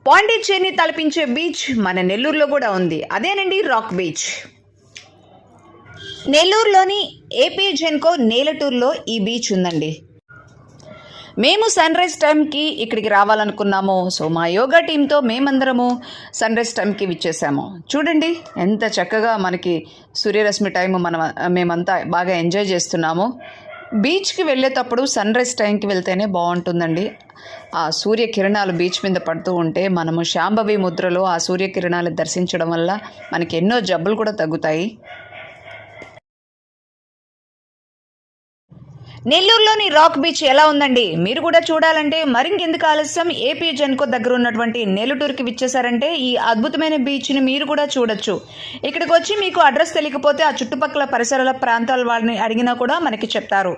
పాండిచ్చేరిని తలపించే బీచ్ మన నెల్లూరులో కూడా ఉంది. అదేనండి రాక్ బీచ్. నెల్లూరులోని ఏపీ జెన్కో నేలటూరులో ఈ బీచ్ ఉందండి. మేము సన్ రైజ్ టైంకి ఇక్కడికి రావాలనుకున్నాము. సో మా యోగా టీంతో మేమందరము సన్ రైజ్ టైంకి విచ్చేసాము. చూడండి ఎంత చక్కగా మనకి సూర్యరశ్మి టైం మేమంతా బాగా ఎంజాయ్ చేస్తున్నాము. బీచ్కి వెళ్ళేటప్పుడు సన్ రైజ్ టైంకి వెళ్తేనే బాగుంటుందండి. ఆ సూర్యకిరణాలు బీచ్ మీద పడుతూ ఉంటే మనము శాంభవి ముద్రలో ఆ సూర్యకిరణాలు దర్శించడం వల్ల మనకి ఎన్నో జబ్బులు కూడా తగ్గుతాయి. నెల్లూరులోని రాక్ బీచ్ ఎలా ఉందండి? మీరు కూడా చూడాలంటే మరింకెందుకు ఆలస్యం, ఏపీ జెన్కో దగ్గర ఉన్నటువంటి నేలటూరుకి విచ్చేసారంటే ఈ అద్భుతమైన బీచ్ని మీరు కూడా చూడొచ్చు. ఇక్కడికి వచ్చి మీకు అడ్రస్ తెలియకపోతే ఆ చుట్టుపక్కల పరిసరాల ప్రాంతాల వాళ్ళని అడిగినా కూడా మనకి చెప్తారు.